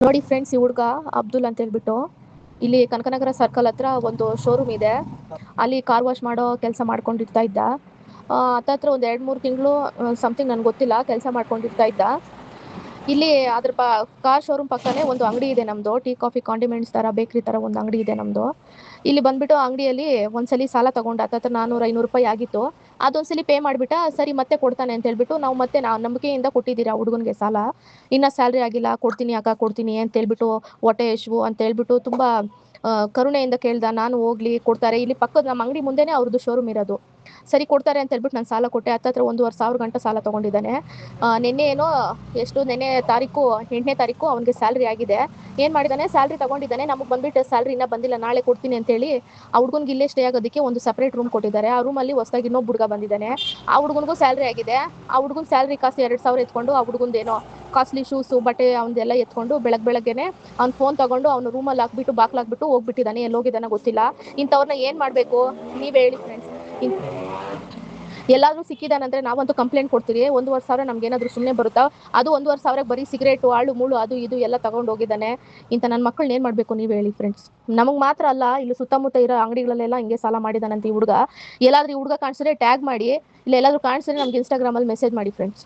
ನೋಡಿ ಫ್ರೆಂಡ್ಸ್, ಈ ಹುಡುಗ ಅಬ್ದುಲ್ ಅಂತ ಹೇಳ್ಬಿಟ್ಟು ಇಲ್ಲಿ ಕನಕನಗರ ಸರ್ಕಲ್ ಹತ್ರ ಒಂದು ಶೋರೂಮ್ ಇದೆ. ಅಲ್ಲಿ ಕಾರ್ ವಾಶ್ ಮಾಡೋ ಕೆಲಸ ಮಾಡ್ಕೊಂಡಿರ್ತಾ ಇದ್ದ. ಹತ್ತತ್ರ ಒಂದು 2-3 ತಿಂಗಳು ಸಮಥಿಂಗ್ ನನಗೆ ಗೊತ್ತಿಲ್ಲ, ಕೆಲಸ ಮಾಡ್ಕೊಂಡಿರ್ತಾ ಇದ್ದ. ಇಲ್ಲಿ ಅದ್ರ ಕಾರ್ ಶೋರೂಮ್ ಪಕ್ಕನೇ ಒಂದು ಅಂಗಡಿ ಇದೆ ನಮ್ದು. ಟೀ ಕಾಫಿ ಕಾಂಡಿಮೆಂಟ್ಸ್ ತರ ಬೇಕರಿ ತರ ಒಂದು ಅಂಗಡಿ ಇದೆ ನಮ್ದು. ಇಲ್ಲಿ ಬಂದ್ಬಿಟ್ಟು ಅಂಗಡಿಯಲ್ಲಿ ಒಂದ್ಸಲಿ ಸಾಲ ತಗೊಂಡ ಹತ್ತತ್ರ 400-500 ರೂಪಾಯಿ ಆಗಿತ್ತು. ಅದೊಂದ್ಸಲಿ ಪೇ ಮಾಡಿಬಿಟ್ಟ. ಸರಿ ಮತ್ತೆ ಕೊಡ್ತಾನೆ ಅಂತ ಹೇಳ್ಬಿಟ್ಟು ನಾವು ಮತ್ತೆ ನಂಬಿಕೆಯಿಂದ ಕೊಟ್ಟಿದ್ದೀರಾ ಹುಡುಗನಿಗೆ ಸಾಲ. ಇನ್ನ ಸ್ಯಾಲ್ರಿ ಆಗಿಲ್ಲ, ಕೊಡ್ತೀನಿ ಅಕ್ಕ ಕೊಡ್ತೀನಿ ಅಂತ ಹೇಳ್ಬಿಟ್ಟು ಹೊಟ್ಟೆ ಹಶ್ವು ಅಂತ ಹೇಳ್ಬಿಟ್ಟು ತುಂಬಾ ಕರುಣೆಯಿಂದ ಕೇಳ್ದ. ನಾನು ಹೋಗ್ಲಿ ಕೊಡ್ತಾರೆ, ಇಲ್ಲಿ ಪಕ್ಕದ ನಮ್ಮ ಅಂಗಡಿ ಮುಂದೆನೆ ಅವ್ರದ್ದು ಶೋರೂಮ್ ಇರೋದು. ಸರಿ ಕೊಡ್ತಾರೆ ಅಂತ ಹೇಳ್ಬಿಟ್ಟು ನಾನು ಸಾಲ ಕೊಟ್ಟೆ. ಹತ್ತತ್ರ 1,500 ಗಂಟೆ ಸಾಲ ತಗೊಂಡಿದ್ದಾನೆ. ನಿನ್ನೆ ಏನೋ ನಿನ್ನೆ ತಾರೀಕು 8ನೇ ತಾರೀಕು ಅವನಿಗೆ ಸ್ಯಾಲ್ರಿ ಆಗಿದೆ. ಏನ್ ಮಾಡಿದಾನೆ, ಸ್ಯಾಲ್ರಿ ತಗೊಂಡಿದ್ದಾನೆ. ನಮಗೆ ಬಂದ್ಬಿಟ್ಟು ಸ್ಯಾಲ್ರಿ ಇನ್ನ ಬಂದಿಲ್ಲ, ನಾಳೆ ಕೊಡ್ತೀನಿ ಅಂತ ಹೇಳಿ ಆ ಹುಡುಗನ್ಗೆ ಇಲ್ಲೇ ಸ್ಟೇ ಆಗೋದಕ್ಕೆ ಒಂದು ಸಪರೇಟ್ ರೂಮ್ ಕೊಟ್ಟಿದ್ದಾರೆ. ಆ ರೂಮಲ್ಲಿ ಹೊಸದಾಗಿ ಇನ್ನೊಬ್ಬ ಹುಡುಗ ಬಂದಿದ್ದಾನೆ. ಆ ಹುಡುಗನಿಗೂ ಸ್ಯಾಲ್ರಿ ಆಗಿದೆ. ಆ ಹುಡುಗನ ಸ್ಯಾಲ್ರಿ ಕಾಸು 2,000 ಎತ್ಕೊಂಡು ಆ ಹುಡುಗಂದೇನೋ ಕಾಸ್ಟ್ಲಿ ಶೂಸು ಬಟ್ಟೆ ಅವನ್ನೆಲ್ಲ ಎತ್ಕೊಂಡು ಬೆಳಗ್ಗೆನೆ ಅವ್ನ ಫೋನ್ ತಗೊಂಡು ಅವ್ನು ರೂಮಲ್ಲಿ ಹಾಕ್ಬಿಟ್ಟು ಬಾಕ್ಲಾಕ್ಬಿಟ್ಟು ಹೋಗ್ಬಿಟ್ಟಿದ್ದಾನೆ. ಎಲ್ಲಿ ಹೋಗಿದ್ದಾನೋ ಗೊತ್ತಿಲ್ಲ. ಇಂಥವ್ರನ್ನ ಏನ್ ಮಾಡ್ಬೇಕು ನೀವೇ ಹೇಳಿ ಫ್ರೆಂಡ್ಸ್. ಎಲ್ಲಾದ್ರೂ ಸಿಕ್ಕಿದಾನಂದ್ರೆ ನಾವಂತೂ ಕಂಪ್ಲೇಂಟ್ ಕೊಡ್ತೀರಿ. 1,500 ನಮ್ಗೆ ಏನಾದ್ರು ಸುಮ್ಮನೆ ಬರುತ್ತಾ? ಅದು 1,500 ಬರೀ ಸಿಗರೇಟು ಆಳು ಮೂಳು ಅದು ಇದು ಎಲ್ಲ ತಗೊಂಡು ಹೋಗಿದ್ದಾನೆ. ಇಂಥ ನನ್ನ ಮಕ್ಕಳನ್ನ ಏನ್ ಮಾಡ್ಬೇಕು ನೀವ್ ಹೇಳಿ ಫ್ರೆಂಡ್ಸ್. ನಮಗ್ ಮಾತ್ರ ಅಲ್ಲ, ಇಲ್ಲಿ ಸುತ್ತಮುತ್ತ ಇರೋ ಅಂಗಡಿಗಳಲ್ಲೆಲ್ಲ ಹಿಂಗೆ ಸಾಲ ಮಾಡಿದಾನಂತ ಈ ಹುಡುಗ. ಎಲ್ಲಾದ್ರೂ ಈ ಹುಡುಗ ಕಾಣಿಸಿದ್ರೆ ಟ್ಯಾಗ್ ಮಾಡಿ, ಇಲ್ಲ ಎಲ್ಲಾದ್ರೂ ಕಾಣಿಸಿದ್ರೆ ನಮ್ಗೆ ಇನ್ಸ್ಟಾಗ್ರಾಮಲ್ಲಿ ಮೆಸೇಜ್ ಮಾಡಿ ಫ್ರೆಂಡ್ಸ್.